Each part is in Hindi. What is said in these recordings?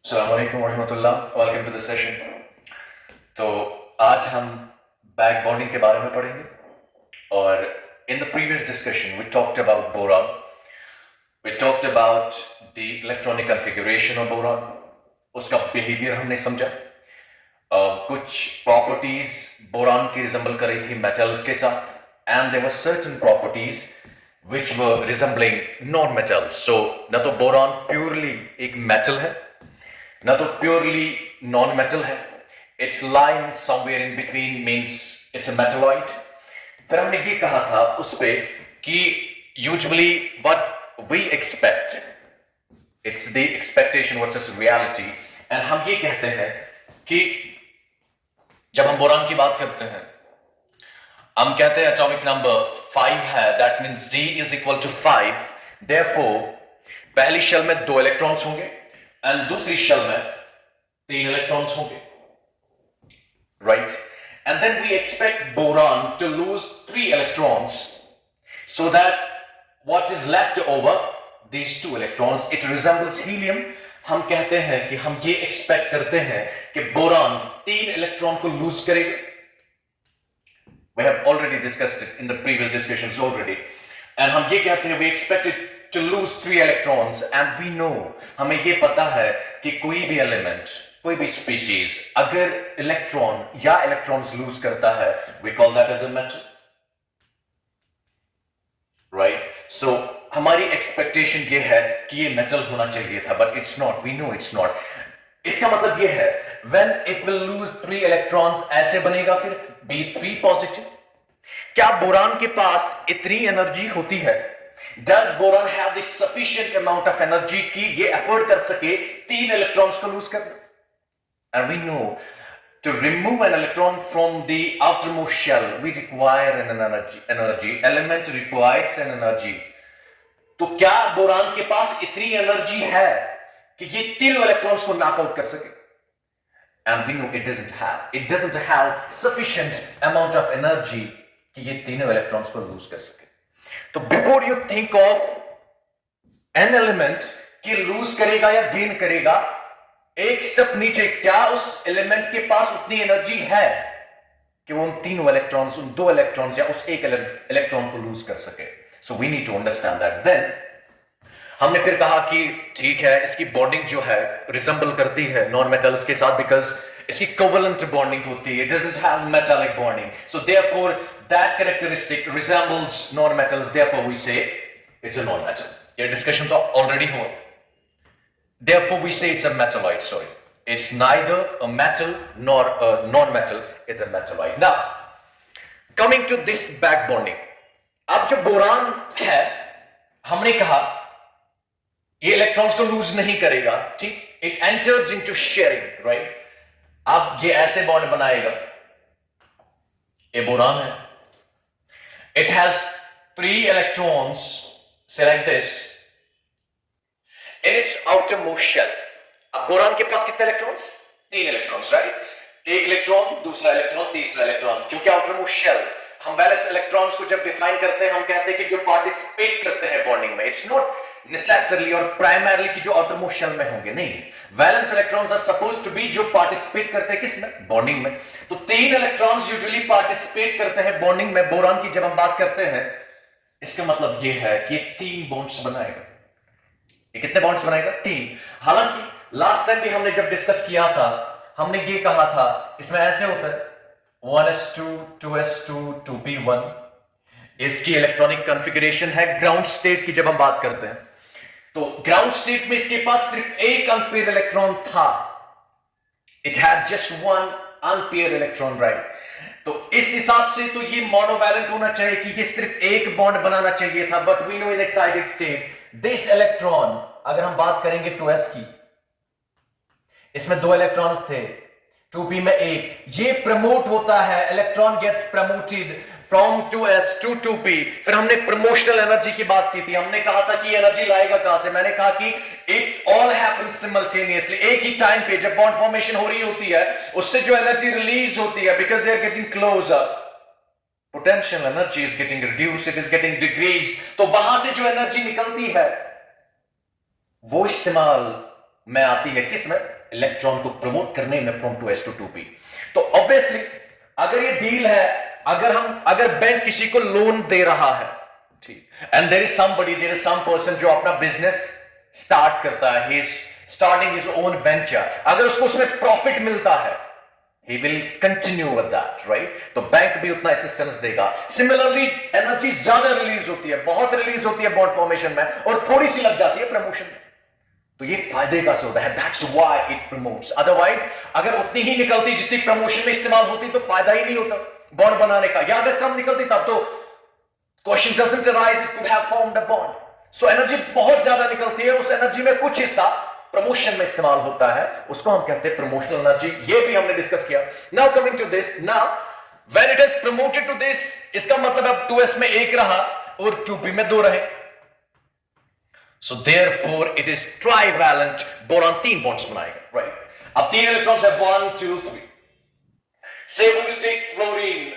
अस्सलाम वालेकुम रहमतुल्लाह। Welcome to the session. तो आज हम बैक बॉन्डिंग के बारे में पढ़ेंगे और in the previous discussion we talked about boron, we talked about the electronic configuration of boron, उसका बिहेवियर हमने समझा। कुछ प्रॉपर्टीज बोरॉन की रिजेंबल कर रही थी मेटल्स के साथ and there were certain properties which were resembling non-metals. So ना तो बोरॉन प्योरली एक मेटल है ना तो प्योरली नॉन मेटल है, it's lying somewhere in between, means it's a metalloid. फिर हमने ये कहा था उस पे कि usually what we expect, it's the expectation versus reality. And हम ये कहते हैं कि जब हम बोरॉन की बात करते हैं हम कहते हैं एटॉमिक नंबर 5 है, that means Z is equal to 5, therefore पहली शेल में 2 इलेक्ट्रॉन्स होंगे एंड दूसरी शेल में 3 इलेक्ट्रॉन्स होंगे, right? And then we expect boron to lose 3 electrons so that what is left over, these 2 electrons, it resembles helium. हम कहते हैं कि हम ये एक्सपेक्ट करते हैं कि बोरॉन 3 इलेक्ट्रॉन को लूज करेगा। We have already discussed it in the previous discussions already. And हम ये कहते हैं we expect it to lose 3 electrons and we know, हमें ये पता है कि कोई भी एलिमेंट, कोई भी स्पीशीज अगर इलेक्ट्रॉन या इलेक्ट्रॉन्स लूज करता है we call that as a metal, right? So हमारी एक्सपेक्टेशन ये है कि ये मेटल होना चाहिए था, but it's not, we know it's not. इसका मतलब ये है when it will lose 3 electrons ऐसे बनेगा फिर B3 पॉजिटिव। क्या बोरॉन के पास इतनी एनर्जी होती है? Does boron have the sufficient amount of energy कि ये अफोर्ड कर सके 3 इलेक्ट्रॉन्स को लूज करना? And we know to remove an electron from the outermost shell we require an energy element requires an energy. तो क्या बोरॉन के पास इतनी एनर्जी है कि ये तीनों इलेक्ट्रॉन्स को नॉकआउट कर सके? And we know it doesn't have sufficient amount of energy कि ये तीनों इलेक्ट्रॉन्स को लूज कर सके। तो before you think of an element कि लूज करेगा या गेन करेगा, एक स्टेप नीचे, क्या उस एलिमेंट के पास उतनी एनर्जी है कि वो उन तीनों इलेक्ट्रॉन्स, उन 2 इलेक्ट्रॉन्स या उस एक इलेक्ट्रॉन को लूज कर सके? So we need to understand that. Then हमने फिर कहा कि ठीक है, इसकी बॉन्डिंग जो है रिसेंबल करती है नॉन मेटल्स के साथ बिकॉज इसकी कोवेलेंट बॉन्डिंग होती है, it doesn't have metallic bonding, so therefore that characteristic resembles non metals, therefore we say it's a non metal. ये डिस्कशन तो ऑलरेडी हुआ। Therefore, we say it's a metalloid. Sorry, it's neither a metal nor a non-metal. It's a metalloid. Now, coming to this back bonding. अब जो बोरॉन है, हमने कहा ये इलेक्ट्रॉन्स को लूज नहीं करेगा, ठीक? It enters into sharing, right? अब ये ऐसे बॉन्ड बनाएगा, ये बोरॉन है. It has 3 electrons, say like this. In its outermost shell. अब बोरॉन के पास कितने इलेक्ट्रॉन्स? 3 electrons, right? एक इलेक्ट्रॉन, दूसरा इलेक्ट्रॉन, तीसरा इलेक्ट्रॉन। क्योंकि आउटरमोस्ट शेल, हम वैलेंस इलेक्ट्रॉन्स को जब डिफाइन करते हैं हम कहते हैं कि जो पार्टिसिपेट करते हैं बॉन्डिंग में, इट्स नॉट नेसेसरली और प्राइमरली कि जो आउटरमोस्ट शेल में होंगे, नहीं। Valence electrons are supposed to be जो पार्टिसिपेट करते हैं किसमें? बॉन्डिंग में। तो 3 इलेक्ट्रॉन्स यूजुअली पार्टिसिपेट करते हैं बॉन्डिंग में। बोरॉन की जब हम बात करते हैं, इसका मतलब यह है कि 3 बॉन्ड्स बनाएगा। ये कितने बॉन्ड्स बनाएगा? 3। हालांकि लास्ट टाइम भी हमने जब डिस्कस किया था, हमने ये कहा था इसमें ऐसे होता है 1s2 2s2 2p1। इसकी इलेक्ट्रॉनिक कॉन्फ़िगरेशन है ग्राउंड स्टेट की जब हम बात करते हैं, तो ग्राउंड स्टेट में इसके पास सिर्फ एक अनपेयर इलेक्ट्रॉन था। It had just 1 unpaired electron, right? तो इस हिसाब से तो ये मोनोवैलेंट होना चाहिए कि ये सिर्फ एक बॉन्ड बनाना चाहिए था, but we know in excited state this electron, अगर हम बात करेंगे 2s की, इसमें 2 इलेक्ट्रॉन्स थे, 2p में 1, ये प्रमोट होता है, electron gets promoted from 2s to 2p। फिर हमने प्रमोशनल एनर्जी की बात की थी, हमने कहा था कि एनर्जी लाएगा कहां से? मैंने कहा कि इट ऑल हैपेंस सिमल्टेनियसली, एक ही टाइम पे जब बॉन्ड फॉर्मेशन हो रही होती है, उससे जो एनर्जी रिलीज होती है, because they are getting closer, potential energy is getting reduced, it is getting decreased, तो वहां से जो एनर्जी निकलती है वो इस्तेमाल में आती है, किसमें? इलेक्ट्रॉन को प्रमोट करने में, फ्रॉम 2s to 2p। तो ऑब्वियसली अगर ये डील है, अगर बैंक किसी को लोन दे रहा है, ठीक, and there is some person जो अपना बिजनेस स्टार्ट करता है, he is starting his own venture, अगर उसको उसमें प्रॉफिट मिलता है, he will continue with that, right? तो बैंक भी उतना असिस्टेंस देगा। सिमिलरली एनर्जी ज्यादा रिलीज होती है, बहुत रिलीज होती है बॉन्ड फॉर्मेशन में, और थोड़ी सी लग जाती है प्रमोशन में, तो ये फायदे का सौदा है। That's why it promotes. Otherwise अगर उतनी ही निकलती जितनी प्रमोशन में इस्तेमाल होती तो फायदा ही नहीं होता बॉन्ड बनाने का, या अगर कम निकलती तब तो question doesn't arise, it could have formed a bond. So energy बहुत ज्यादा निकलती है, उस एनर्जी में कुछ हिस्सा प्रमोशन में इस्तेमाल होता है, उसको हम कहते हैं प्रमोशनल एनर्जी। ये भी हमने डिस्कस किया। Now coming to this, now when it is promoted to this, इसका मतलब अब 2s में 1 रहा और 2p में 2 रहे, so therefore it is trivalent. Boron 3 bonds बनाएगा, राइट? अब 3 इलेक्ट्रॉन्स है, 1 2 3। से we will take fluorine.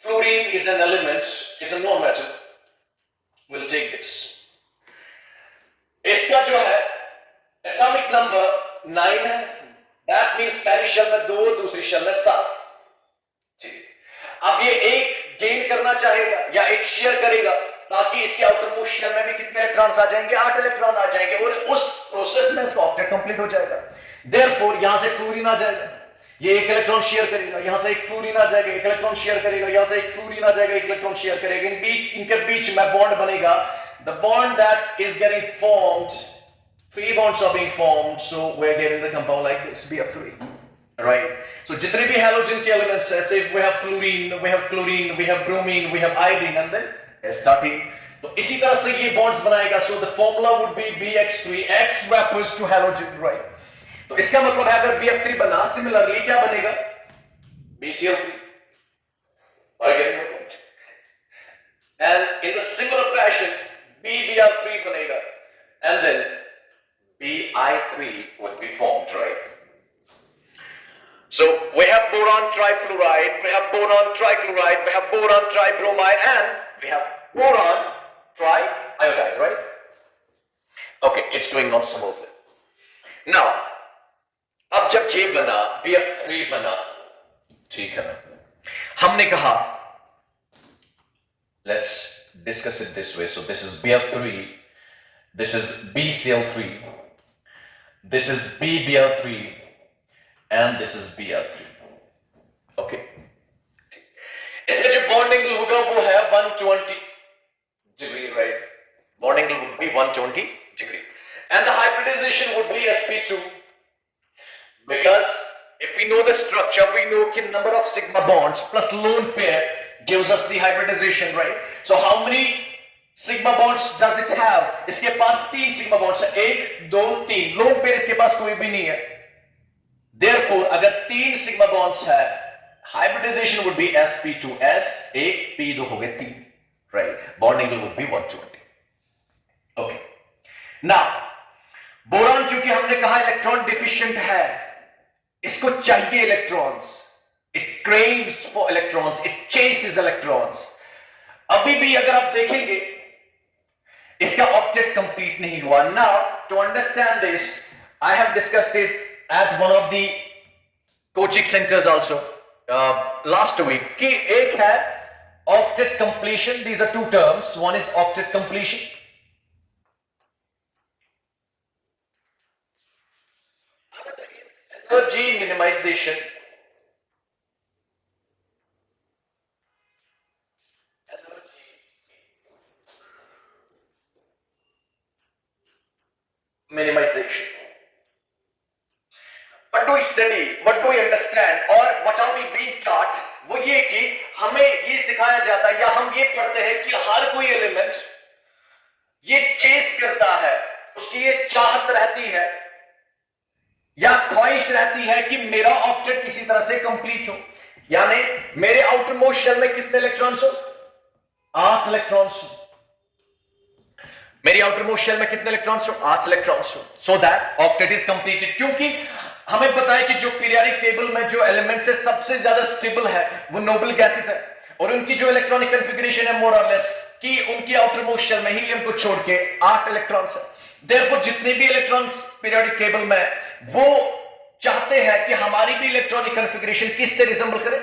Fluorine is an element, is a non metal. Will take this, इसका जो है एटॉमिक नंबर 9 है। दैट मींस पहली शेल में 2, दूसरी शेल में 7। ठीक, अब ये एक गेन करना चाहेगा या एक शेयर करेगा, ताकि इसके आउटर मोस्ट शेल में भी कितने इलेक्ट्रॉन्स आ जाएंगे? 8 इलेक्ट्रॉन आ जाएंगे, और उस प्रोसेस में इसका ऑक्टेट कंप्लीट हो जाएगा। देयरफॉर यहां से फ्लोरीन आ जाएगा, ये एक इलेक्ट्रॉन शेयर करेगा, यहां से एक फ्लोरीन आ जाएगा, एक इलेक्ट्रॉन शेयर करेगा, यहां से एक फ्लोरीन आ जाएगा, एक इलेक्ट्रॉन शेयर करेगा, इनके बीच में बॉन्ड बनेगा। The bond that is getting formed, 3 bonds are being formed, so we're getting the compound like this, BF3, right? So जितने भी halogen के elements हैं, say we have fluorine, we have chlorine, we have bromine, we have iodine, and then S13, तो इसी तरह से ये bonds बनाएगा। So the formula would be BX3, X refers to halogen, right? तो इसका मतलब है अगर BF3 बना, similarly क्या बनेगा? BCl3, again, and in the similar fashion BBr3 बनेगा, and then Bi3 would be formed, right? So we have boron trifluoride, we have boron trichloride, we have boron tribromide, and we have boron triiodide, right? Okay, it's going on smoothly. Now, अब जब ये बना, BF3 बना, ठीक है ना? हमने कहा, let's discuss it this way. So this is BF3, this is BCl3, this is BBr3, and this is Br3. Okay. इसमें जो bond angle होगा वो है 120 degree, right? Bond angle would be 120 degree, and the hybridization would be sp2, because if we know the structure, we know कि number of sigma bonds plus lone pair gives us the hybridization, right? So how many sigma bonds does it have? इसके पास 3 सिग्मा बॉन्ड्स है, 1 2 3। लोन पेयर इसके पास कोई भी नहीं है। देयरफॉर अगर 3 सिग्मा बॉन्ड्स है, hybridisation would be sp2s, 1 p2 हो गए 3, right? Bond angle would be 120। Okay, now boron चूंकि हमने कहा इलेक्ट्रॉन डिफिशिएंट है, इसको चाहिए electrons, it craves for electrons, it chases electrons. अभी भी अगर आप देखेंगे इसका ऑक्टेट कंप्लीट नहीं हुआ। Now to understand this, I have discussed it at one of the coaching centres also last week, कि एक है octet completion, these are 2 terms, one is octet completion, energy minimisation, minimization. What do we study? What do we understand? Or what are we being taught? वो ये कि हमें ये सिखाया जाता है या हम ये पढ़ते हैं कि हर कोई एलिमेंट ये चेस करता है, उसकी ये चाहत रहती है या ख्वाहिश रहती है कि मेरा ऑब्जेक्ट किसी तरह से कंप्लीट हो, यानी मेरे आउटर मोस्ट शेल में कितने इलेक्ट्रॉन्स हो? 8 इलेक्ट्रॉन्स हो। मेरी आउटर मोस्ट शेल में कितने इलेक्ट्रॉन्स हो? 8 इलेक्ट्रॉन्स हो, so that octet is completed. क्योंकि हमें पता है कि जो पीरियोडिक टेबल में जो एलिमेंट्स है सबसे ज्यादा स्टेबल है वो नोबल गैसेस है, और उनकी जो इलेक्ट्रॉनिक कॉन्फ़िगरेशन है मोर और लेस कि उनकी आउटर मोस्ट शेल में हीलियम को छोड़ के 8 इलेक्ट्रॉन्स है। देयरफॉर जितने भी इलेक्ट्रॉन्स पीरियोडिक टेबल में वो चाहते हैं कि हमारी भी इलेक्ट्रॉनिक कॉन्फ़िगरेशन किससे रिजेंबल करे,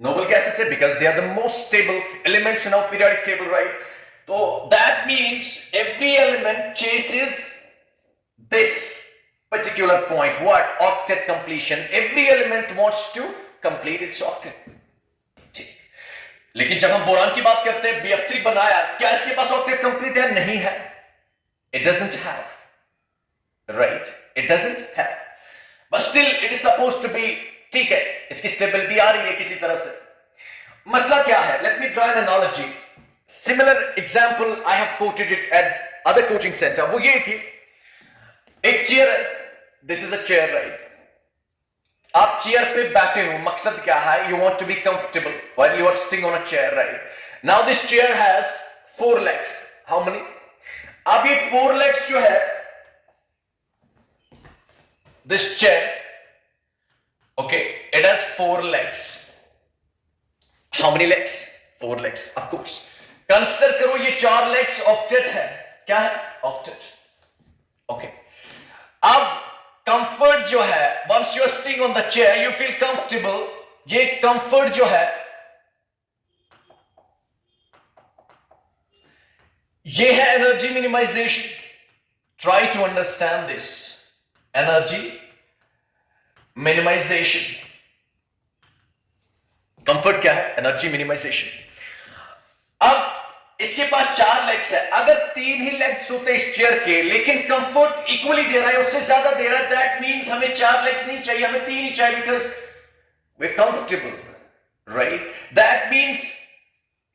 noble gases से, because they are the most stable elements in our periodic table, right? So that means every element chases this particular point, what? Octet completion. Every element wants to complete its octet. ठीक, लेकिन जब हम बोरान की बात करते हैं, BF3 बनाया, क्या इसके पास octet complete है? नहीं है. It doesn't have, right? It doesn't have. But still it is supposed to be, ठीक है, इसकी स्टेबिलिटी आ रही है किसी तरह से. मसला क्या है? Let me draw an analogy. Similar example I have quoted it at other coaching centre. वो ये कि एक चेयर है, this is a chair, right? आप चेयर पे बैठे हो, मकसद क्या है? You want to be comfortable while you are sitting on a chair, right? Now this chair has 4 legs. How many? अब ये 4 legs जो है, this chair, okay, it has 4 legs. How many legs? 4 legs, of course. Consider करो ये 4 legs octet है. क्या है? Octet. Okay. अब comfort जो है, once you are sitting on the chair, you feel comfortable. ये comfort जो है, ये है energy minimization. Try to understand this. Energy minimization. Comfort क्या है? Energy minimisation. अब इसके पास 4 लेग्स है. अगर 3 ही लेग्स होते इस चेयर के, लेकिन कंफर्ट इक्वली दे रहा है, उससे ज्यादा दे रहा है, दैट मींस हमें 4 लेग्स नहीं चाहिए, हमें 3 ही चाहिए, बिकॉज वे कंफर्टेबल, राइट? दैट मींस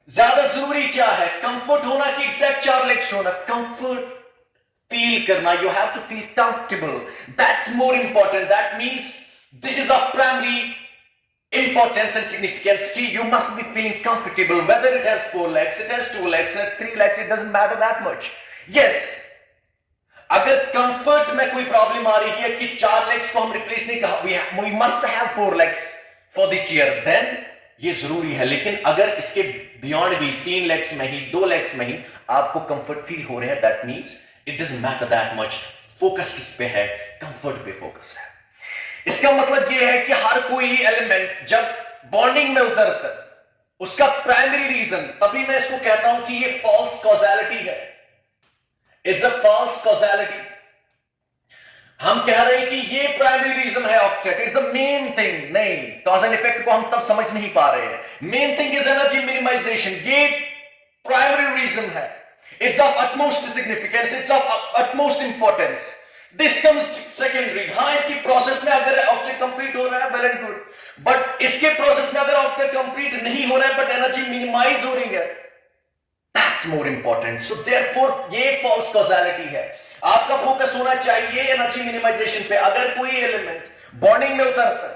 ज्यादा जरूरी क्या है? कंफर्ट होना कि एग्जैक्ट 4 लेग्स होना? कंफर्ट फील करना. You have to feel comfortable. That's more important. That means this is a primary importance and significance key. You must be feeling comfortable, whether it has 4 legs, it has 2 legs, it has 3 legs, it doesn't matter that much. Yes, अगर कंफर्ट में कोई प्रॉब्लम आ रही है कि 4 legs को हम रिप्लेस नहीं कहा, we must have 4 legs for the chair, then ये जरूरी है. लेकिन अगर इसके बियॉन्ड भी 3 legs में ही, 2 legs में ही आपको कंफर्ट फील हो रहा है, that means it doesn't matter that much. Focus किस पे है? कंफर्ट पे फोकस है. इसका मतलब यह है कि हर कोई एलिमेंट जब बॉन्डिंग में उतरता है, उसका प्राइमरी रीजन, तभी मैं इसको कहता हूं कि ये फॉल्स कॉजालिटी है. It's a false causality. हम कह रहे हैं कि ये प्राइमरी रीजन है octet, it's the main thing. नहीं, कॉज एंड इफेक्ट को हम तब समझ नहीं पा रहे हैं. Main thing is energy minimisation. ये प्राइमरी रीजन है. It's of utmost significance, it's of utmost importance. This comes secondary. हाँ, इसकी प्रोसेस में अगर ऑक्टेट कंप्लीट हो रहा है, वेल एंड गुड. बट इसके प्रोसेस में अगर ऑक्टेट कंप्लीट नहीं हो रहा है, बट एनर्जी मिनिमाइज हो रही है, that's more important. So therefore ये फॉल्स कॉजालिटी है. आपका फोकस होना चाहिए एनर्जी मिनिमाइजेशन पे. अगर कोई एलिमेंट बॉन्डिंग में उतरता है,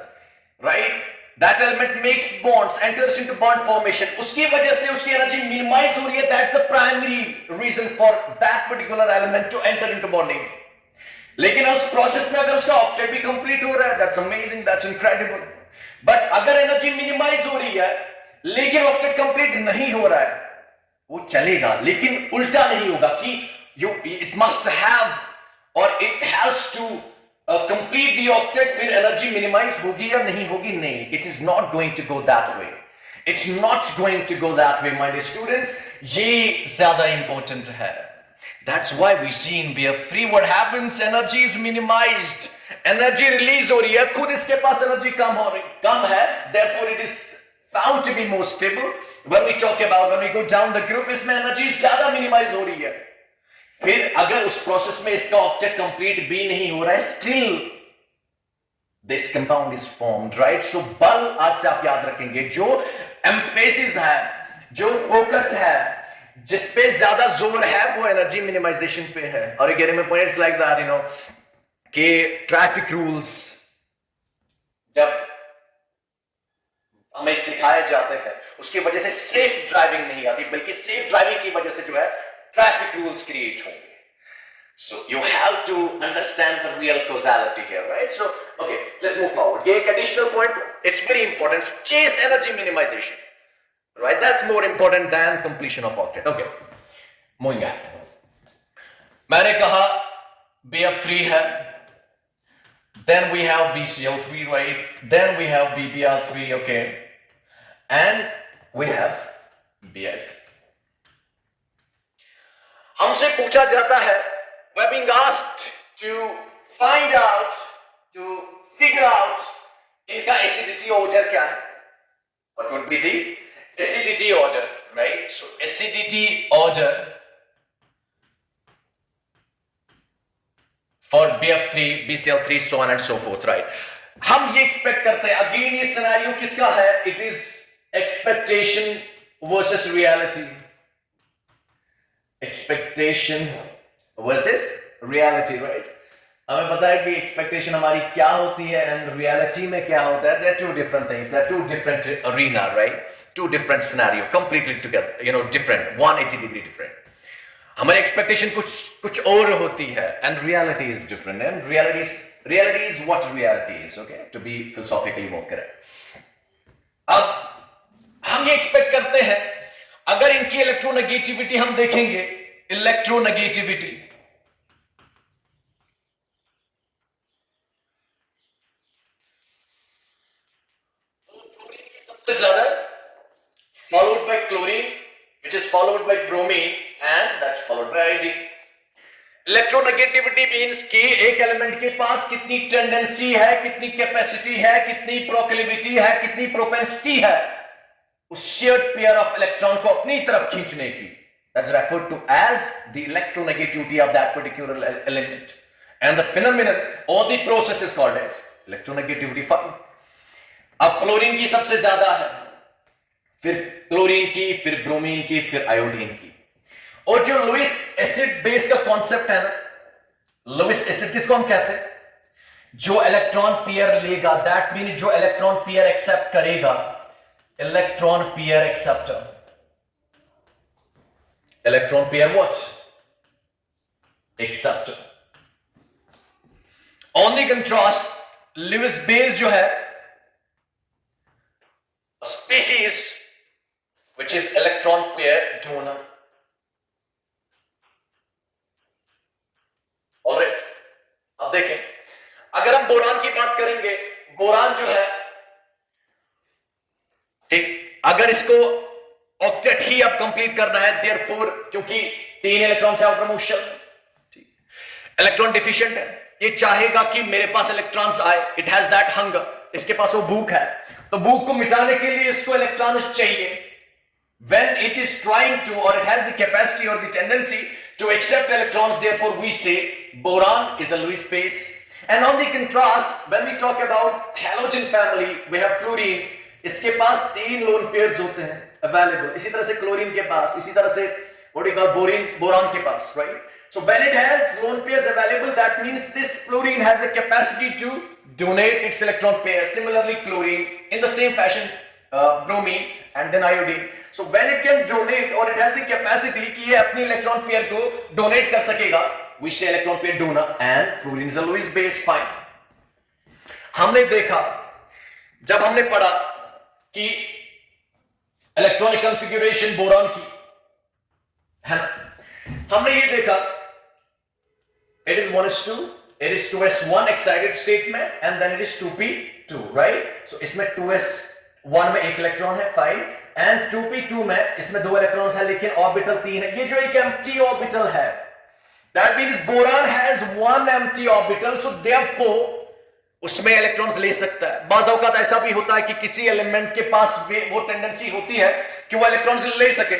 right, that element makes bonds, enters into bond formation, उसकी वजह से उसकी एनर्जी मिनिमाइज हो रही है. That's the primary reason for that particular element to enter into bonding. लेकिन उस प्रोसेस में अगर उसका ऑक्टेट भी कंप्लीट हो रहा है, that's amazing, that's incredible. But अगर एनर्जी मिनिमाइज हो रही है लेकिन ऑक्टेट कंप्लीट नहीं हो रहा है, वो चलेगा, लेकिन उल्टा नहीं होगा कि इट मस्ट हैव और it has to complete the octet, फिर एनर्जी मिनिमाइज होगी या नहीं होगी. नहीं, it is not going to go that way. It's not going to go that way, my dear students. ये ज्यादा इंपॉर्टेंट है. That's why we see in BF3 what happens, energy is minimized. Energy release हो रही है, खुद इसके पास energy कम है, therefore it is found to be more stable. When we talk about, when we go down the group, इसमें energy ज्यादा minimize हो रही है. फिर अगर उस प्रोसेस में इसका ऑक्टेट कंप्लीट भी नहीं हो रहा है, still this compound is formed, right? So बल आज से आप याद रखेंगे, जो emphasis है, जो फोकस है, जिस पे ज्यादा जोर है, वो एनर्जी मिनिमाइजेशन पे है. और अगेन में points like that, you know, कि ट्रैफिक रूल्स जब हमें सिखाए जाते हैं, उसकी वजह से सेफ ड्राइविंग नहीं आती, बल्कि सेफ ड्राइविंग की वजह से जो है ट्रैफिक रूल्स क्रिएट होंगे. So you have to understand the real causality here, right? So okay, let's move forward. ये एक additional point, it's very important. So chase energy minimization. Right, that's more important than completion of octet. Okay, moving ahead. मैंने कहा BF3 है, then we have BCl3, right? Then we have BBr3, okay, and we have BF. हमसे पूछा जाता है, we're being asked to find out, to figure out इनका acidity order क्या है? What would be the acidity order, right? So acidity order for BF3, BCl3, so on and so forth, right? हम ये expect करते हैं, again ये scenario किसका है? It is expectation versus reality. Expectation versus reality, right? हमें पता है कि expectation हमारी क्या होती है and reality में क्या होता है. They are two different things. They are two different arena, right? Two different scenario, completely together, different, 180 degree different. हमारी expectation कुछ और होती है and reality is different. And reality is what reality is, okay? To be philosophically more correct. अब हम ये expect करते हैं, अगर इनकी इलेक्ट्रोनेगेटिविटी हम देखेंगे, इलेक्ट्रोनेगेटिविटी सबसे ज्यादा followed by chlorine, which is followed by bromine, and that's followed by iodine. Electronegativity means कि एक एलिमेंट के पास कितनी टेंडेंसी है, कितनी कैपेसिटी है, कितनी प्रोक्लिविटी है, कितनी प्रोपेंसिटी है उस शेयर्ड पेयर ऑफ इलेक्ट्रॉन को अपनी तरफ खींचने की. That's referred to as the electronegativity of that particular element, and the phenomenon or the process is called as electronegativity. अब फ्लोरीन की सबसे ज्यादा है, फिर क्लोरीन की, फिर ब्रोमीन की, फिर आयोडीन की. और जो लुईस एसिड बेस का कॉन्सेप्ट है ना, लुईस एसिड किसको हम कहते हैं? जो इलेक्ट्रॉन पेयर लेगा, दैट मीन जो इलेक्ट्रॉन पेयर एक्सेप्ट करेगा, electron pair acceptor. Electron pair what? Acceptor. On the contrast Lewis base जो है, species which is electron pair donor. Alright, अब देखें, अगर हम बोरान की बात करेंगे, बोरान जो है, ठीक, अगर इसको ऑक्टेट ही अब कंप्लीट करना है, देयरफॉर क्योंकि 3 इलेक्ट्रॉन से आउट मोशन, ठीक, इलेक्ट्रॉन डिफिशिएंट है, ये चाहेगा कि मेरे पास इलेक्ट्रॉन्स आए, इट हैज दैट हंगर, इसके पास वो भूख है, तो भूख को मिटाने के लिए इसको इलेक्ट्रॉन्स चाहिए. When it is trying to, or it has the capacity or the tendency to accept electrons, therefore we say boron is a Lewis base. And on the contrast, when we talk about halogen family, we have fluorine. इसके पास 3 lone pairs होते हैं available. इसी तरह से क्लोरीन के पास, इसी तरह से what do you call boron के पास, right? So when it has lone pairs available, that means this fluorine has the capacity to donate its electron pair. Similarly, chlorine in the same fashion, bromine and then iodine. So when it can donate or it has the capacity कि ये अपनी इलेक्ट्रॉन पेयर को डोनेट कर सकेगा, we say electron pair donor, and fluorine is a Lewis base. Fine. हमने देखा, जब हमने पढ़ा कि इलेक्ट्रॉनिक कॉन्फ़िगरेशन बोरॉन की है ना, हमने ये देखा it is 1s2, it is 2s1 excited state में, and then it is 2p2, right? So इसमें 2s1 में एक इलेक्ट्रॉन है, fine, and 2p2 में इसमें 2 इलेक्ट्रॉन्स है, लेकिन ऑर्बिटल 3 है. ये जो एक empty ऑर्बिटल है, that means boron has 1 empty orbital, so therefore उसमें इलेक्ट्रॉन्स ले सकता है. बाज़ औक़ात ऐसा भी होता है कि किसी एलिमेंट के पास वो टेंडेंसी होती है कि वो इलेक्ट्रॉन्स ले सके,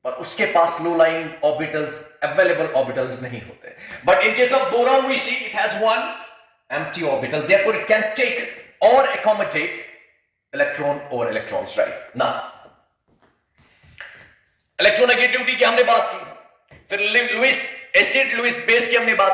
पर उसके पास low lying orbitals, available orbitals नहीं होते. But in case of boron we see it has 1 empty orbital, therefore it can take or accommodate electron or electrons, right? Now electronegativity की हमने बात की, फिर लुईस एसिड लुईस बेस की हमने बात